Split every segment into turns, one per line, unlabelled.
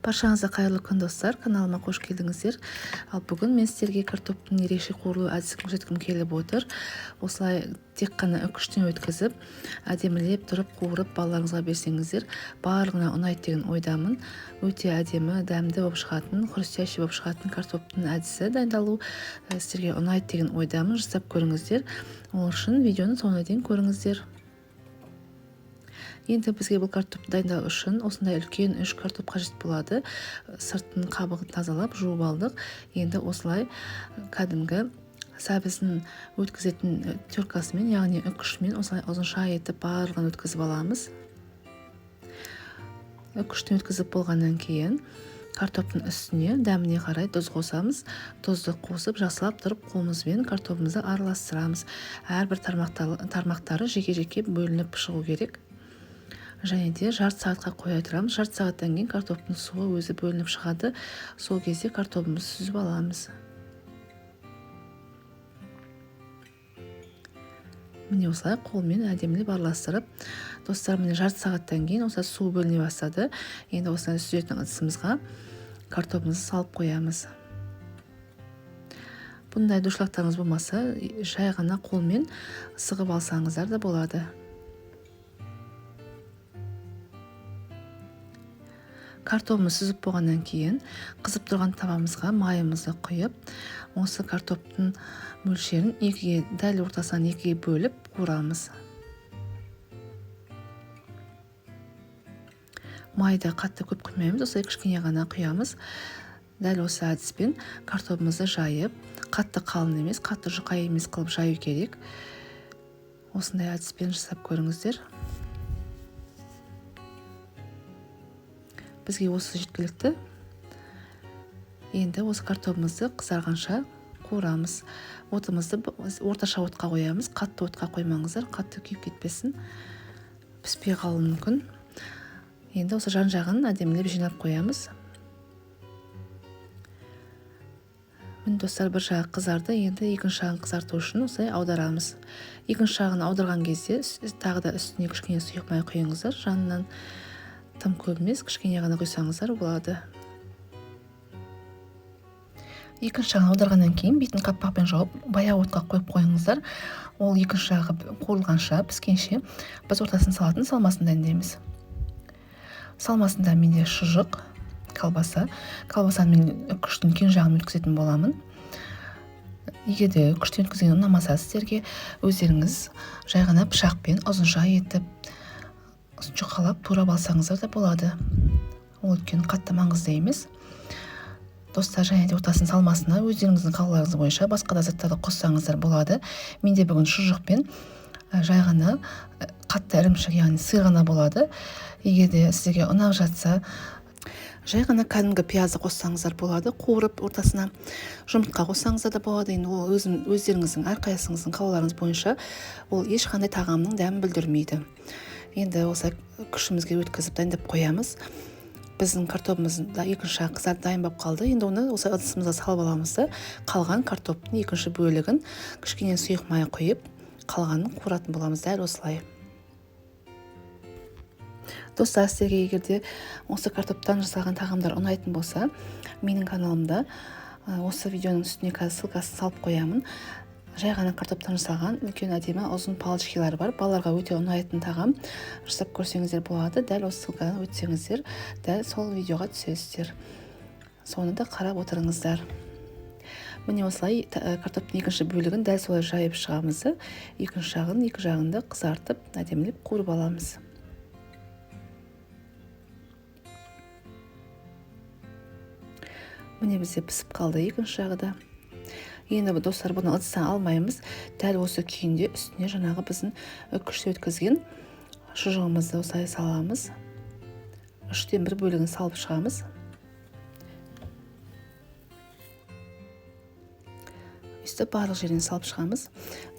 Баршаңызға қайырлы күн достар, каналыма қош келдіңіздер. Ал бүгін мен сіздерге картоптың ерекше қуырылу әдісін көрсеткім келіп отыр. Осылай тек қана үкіштен өткізіп, әдемілеп тұрып қуырып балаларыңызға берсеңіздер, барлығына ұнайды деген ойдамын. Өте әдемі, дәмді болып шығатын, хрустящий болып шығатын картоптың әдісі дайындалу сіздерге ұнайды деген ойдамын. Жасап көріңіздер. Ол үшін видеоны соңына дейін көріңіздер. Енді бізге бұл картопты дайындау үшін осындай үлкен 3 картоп қажет болады. Сыртын қабығын тазалап жуып алдық. Енді осылай кәдімгі сәбізін өткізетін теркасымен, яғни үкішмен осылай ұзынша етіп барлығын өткізіп аламыз. Үкіштен өткізіп болғаннан кейін картоптың үстіне дәміне қарай тұз қосамыз. Тұзды қосып жақсылап тұрып қолымызбен картопымызды араластырамыз. Әрбір тармақтары жеке-жеке бөлініп шығу керек. Және де жарты сағатқа қоя тұрамыз. Жарты сағаттан кейін картоптың суы өзі бөлініп шығады. Сол кезде картопымызды сүзіп аламыз. Міне осылай қолмен әдемілеп араластырып, достар, міне жарты сағаттан кейін осылай су бөліне бастады. Енді осылай сүзетін ыдысымызға картопымызды салып қоямыз. Бұндай дұршылақтарыңыз болмаса, жай ғана қолмен сығып алсаңыздар да болады. Картопымыз сүзіп болғаннан кейін қызып тұрған табамызға майымызды құйып, осы картоптың мөлшерін дәл ортасынан екіге бөліп қуырамыз. Майды қатты көп құймаймыз, осылай кішкене ғана құямыз. Дәл осы әдіспен картопымызды жайып, қатты қалың емес, қатты жұқа емес қылып жаю керек. Осындай әдіспен жасап көріңіздер. Бізге осы жеткілікті. Енді осы картопымызды қызарғанша қуырамыз. Отымызды орташа отқа қоямыз. Қатты отқа қоймаңыздар, қатты күйіп кетпесін. Піспей қалуы мүмкін. Енді осы жан-жағын әдемілеп жинап қоямыз. Міне достар, бір жағы қызарды, енді екінші жағын қызарту үшін осылай аударамыз. Екінші жағын аударған кезде тағы да үстіне кішкене сұйық май құйыңыздар. Жанынан тым көп емес, кішкене ғана құйсаңыздар болады. Екінші жағын аударғаннан кейін бетін қаппақпен жауып, баяу отқа қойып қойыңыздар. Ол екінші жағы қуырылғанша, піскенше біз ортасын салатын салмасын дайындаймыз. Салмасында менде шұжық, колбаса. Колбасаны мен үкіштің кең жағын өткізетін боламын. Егер де үкіштен өткізген ұнамаса сіздерге, өздеріңіз жай ғана пышақпен ұзынша етіп жұқалап турап алсаңыздар да болады. Ол үлкен қатты маңызды емес. Достар, және де ортасын салмасына өздеріңіздің қалауларыңыз бойынша басқа да заттарды қоссаңыздар болады. Менде бүгін шұжықпен жай ғана қатты ірімшік, яғни сыр ғана болады. Егер де сізге ұнап жатса, жай ғана кәдімгі пиязды қоссаңыздар болады. Қуырып ортасына жұмыртқа қоссаңыздар да болады. Енді ол өздеріңіздің әрқайсыңыздың қалауларыңыз бойынша ол ешқандай тағамның дәмін білдірмейді. Енді осы күшімізге өткізіп дайындап қоямыз. Біздің картопымыз да екінші жағы қызарып дайын болып қалды. Енді оны осы ыдысымызға салып аламыз да, қалған картоптың екінші бөлігін кішкене сұйық май құйып, қалғанын қуыратын боламыз дәл осылай. Достар, сіздерге егер де осы картоптан жасалған тағамдар ұнайтын болса, менің каналымда осы видеоның үстіне қазір ссылкасын салып қоямын. Жай ғана картоптан жасалған үлкен әдемі ұзын палочкалар бар. Балаларға өте ұнайтын тағам. Жасап көрсеңіздер болады. Дәл осы ссылкадан өтсеңіздер, дәл сол видеоға түсесіздер. Соны да қарап отырыңыздар. Міне осылай картоптың екінші бөлігін дәл солай жайып шығамыз. Екінші жағында қызартып, әдемілеп қуырып аламыз. Міне бізде пісіп қалды екінші жағы да. Енді достар, бұны ыдыстан алмаймыз. Дәл осы күйінде үстіне жаңағы біздің үкіште өткізген шұжығымызды осылай саламыз. 3/4 бөлігін салып шығамыз. Үсті барлық жерін салып шығамыз.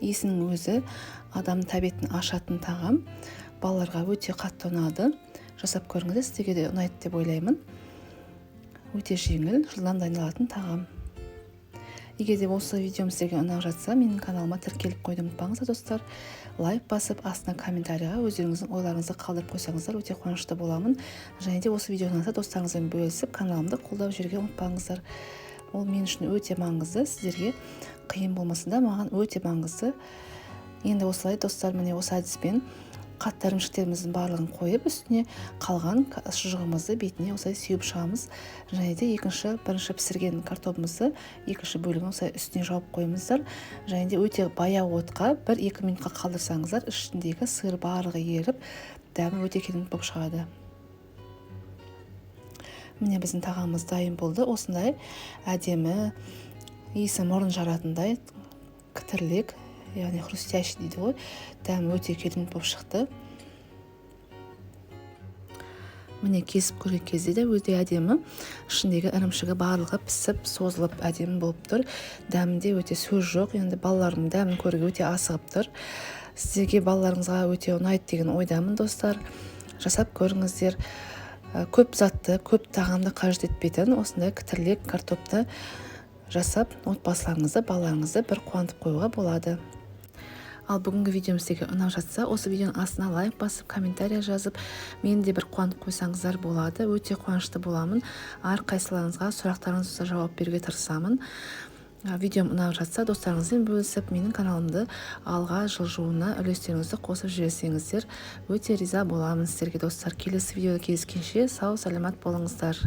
Иісінің өзі адамның тәбетін ашатын тағам. Балаларға өте қатты ұнады. Жасап көріңіздер, сіздерге де ұнайды деп ойлаймын. Өте жеңіл, жылдам дайындалатын тағам. Егер де осы видеом сіздерге ұнап жатса, менің каналыма тіркеліп қойды ұмытпаңыздар достар. Лайк басып, астына комментарийға өздеріңіздің ойларыңызды қалдырып қойсаңыздар, өте қуанышты боламын. Және де осы видеоны ұнаса достарыңызбен бөлісіп, каналымды қолдап жүруге ұмытпаңыздар. Ол мен үшін өте маңызды, сіздерге қиын болмаса да маған өте маңызды. Енді осылай достар, міне осы әдіспен қатты ірімшіктеріміздің барлығын қойып, үстіне қалған шұжығымызды бетіне осылай сүйіп шығамыз. Және де бірінші пісірген картопымызды екінші бөлігін осылай үстіне жауып қойыңыздар. Және де өте баяу отқа 1-2 минутқа қалдырсаңыздар, ішіндегі сыр барлығы еріп, дәмі өте керемет болып шығады. Міне біздің тағамыз дайын болды. Осындай әдемі, иісі мұрын жаратындай кітірлік, яғни хрустящий дейді ғой, дәмі өте керемет болып шықты. Міне кесіп көрген кезде де өте әдемі, ішіндегі ірімшігі барлығы пісіп, созылып әдемі болып тұр. Дәмінде өте сөз жоқ, енді балаларым дәмін көруге өте асығып тұр. Сіздерге балаларыңызға өте ұнайды деген ойдамын достар. Жасап көріңіздер. Көп затты, көп тағамды қажет етпейтін осындай кітірлік картопты жасап, отбасыларыңызды, балаларыңызды бір қуантып қоюға болады. Ал бүгінгі видеом сіздерге ұнап жатса, осы видеоның астына лайк басып, комментарий жазып, мені де бір қуантып қойсаңыздар болады. Өте қуанышты боламын. Әрқайсыларыңызға сұрақтарыңызға жауап беруге тырысамын. Видеом ұнап жатса, достарыңызбен бөлісіп, менің каналымды алға жылжуына үлестеріңізді қосып жіберсеңіздер, өте риза боламын сіздерге достар. Келесі видеода кездескенше сау, саламат болыңыздар.